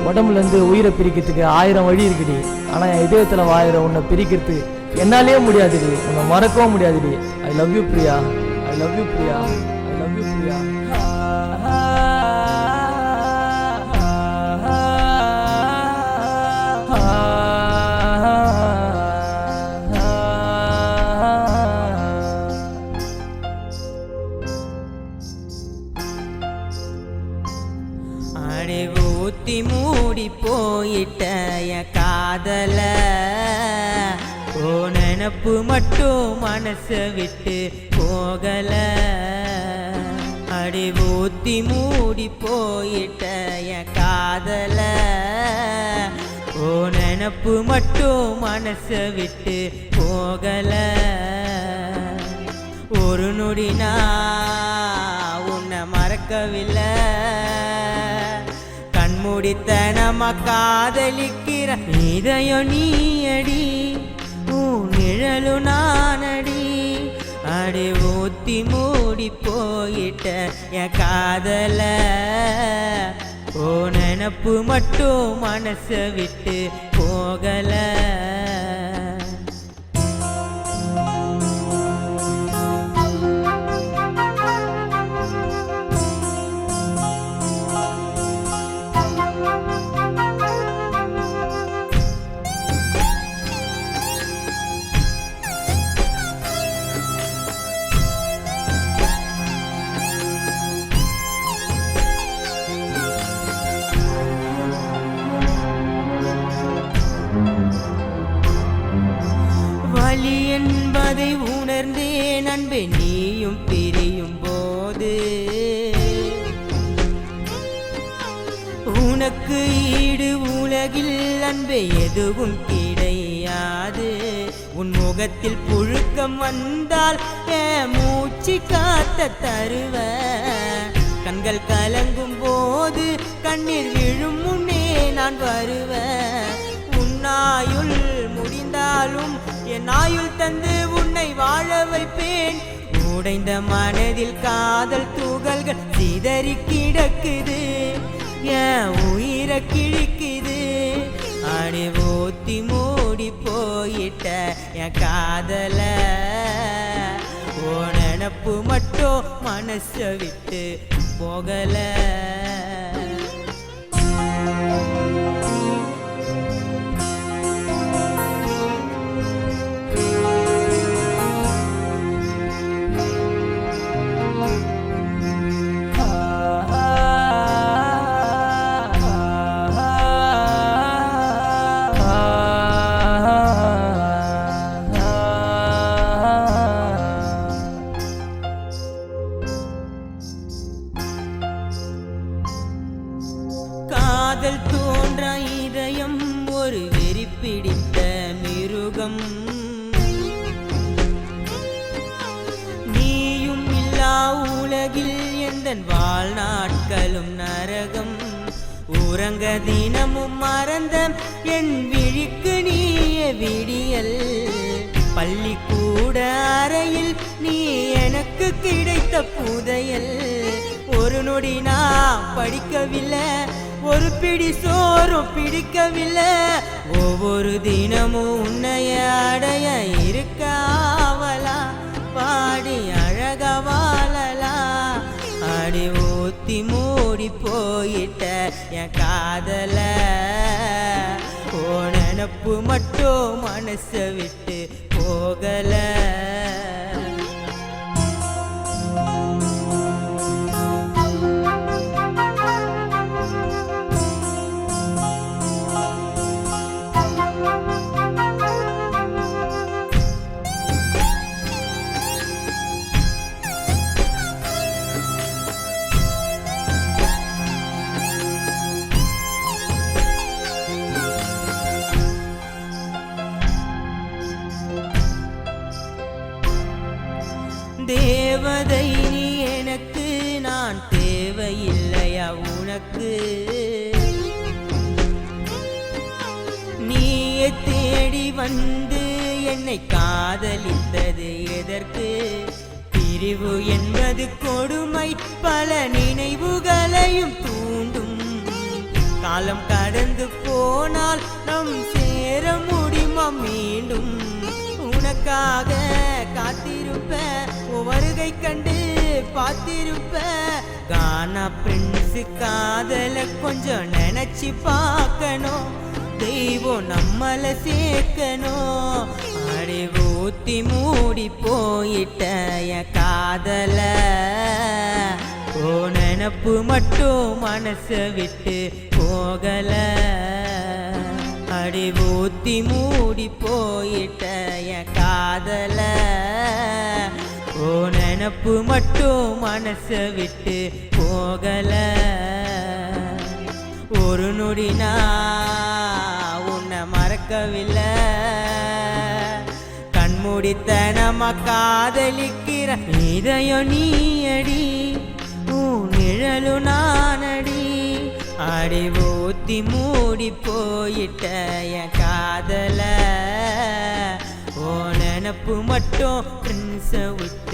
உடம்புலேருந்து உயிரை பிரிக்கிறதுக்கு 1000 வழி இருக்குடி. ஆனால் என் இதயத்தில் வாயிற உன்னை பிரிக்கிறதுக்கு என்னாலேயே முடியாதுடி. உன்னை மறக்கவும் முடியாதுடி. I love you Priya, I love you Priya, I love you Priya. அடி ஊத்தி மூடி போயிட்ட என் காதல, ஓ நினப்பு மட்டும் மனசை விட்டு போகல. அடி ஊத்தி மூடி போயிட்ட என் காதல, ஓ நினப்பு மட்டும் மனசை விட்டு போகல. ஒரு நொடினா உன்னை மறக்கவில்லை, கண்மூடித்தனமா காதலிக்கிற இதயம் நீயடி, உன் நிழலு நானடி. அடி ஊத்தி மூடி போயிட்ட என் காதல, ஓ நினப்பு மட்டும் மனசை விட்டு போகல. வலி என்பதை உணர்ந்தேன் அன்பே நீயும் பிரியும் போது, உனக்கு ஈடு உலகில் அன்பே எதுவும் கிடையாது. உன் முகத்தில் புழுக்கம் வந்தால் என் மூச்சு காத்த தருவ, கண்கள் கலங்கும் போது கண்ணீர் விழும் முன்னே நான் வருவேன். உன்னாயுள் முடிந்தாலும் என் ஆயுள் தந்து உன்னை வாழ வைப்பேன். உடைந்த மனதில் காதல் துகள்கள் சிதறி கிடக்குது, என் உயிரை கிழிக்குது. அடி ஊத்தி மூடி போயிட்ட என் காதல, ஓ நினப்பு மட்டும் மனசை விட்டு போகல. காதல் தோன்ற இதயம் ஒரு வெறி பிடித்த மிருகம், நீயும் இல்லா உலகில் எந்தன் வாழ்நாட்களும் நரகம். உறங்க தினமும் மறந்த என் விழிக்கு நீய விடியல், பள்ளிக்கூட அறையில் நீ எனக்கு கிடைத்த புதையல். ஒரு நொடி நான் படிக்கவில்லை, ஒரு பிடி சோறும் பிடிக்கவில்லை. ஒவ்வொரு தினமும் உன்னைய அடைய இருக்காவலா, பாடி அழக வாழலா. அடி ஊத்தி மூடி போயிட்ட என் காதல, ஓ நினப்பு மட்டும் மனசை விட்டு போகல. தேவதை நீ எனக்கு, நான் தேவையில்லையா உனக்கு? நீயே தேடி வந்து என்னை காதலித்தது எதற்கு? பிரிவு என்பது கொடுமை, பல நினைவுகளையும் தூண்டும். காலம் கடந்து போனால் நம் சேர முடியுமா மீண்டும் உனக்காக காத்திருப்ப உன் வருகை கண்டு பார்த்திருப்ப கானா பிரின்ஸ் காதல கொஞ்சம் நினைச்சு பார்க்கணும் தெய்வம் நம்மள சேர்க்கணும் அடி ஊத்தி மூடி போயிட்ட என் காதல ஓ நினப்பு மட்டும் மனச விட்டு போகல அடி ஊத்தி மூடி போயிட்ட என் காதல ஓ நினப்பு மட்டும் மனச விட்டு போகல ஒரு நொடினா உன்னை மறக்கவில்லை கண்மூடித்தனமா காதலிக்கிற இதயம் நீ அடி உன் நிழலு நானடி அடி ஊத்தி மூடி போயிட்ட என் காதல ஓ நினப்பு மட்டும் பிரின்ஸ விட்டு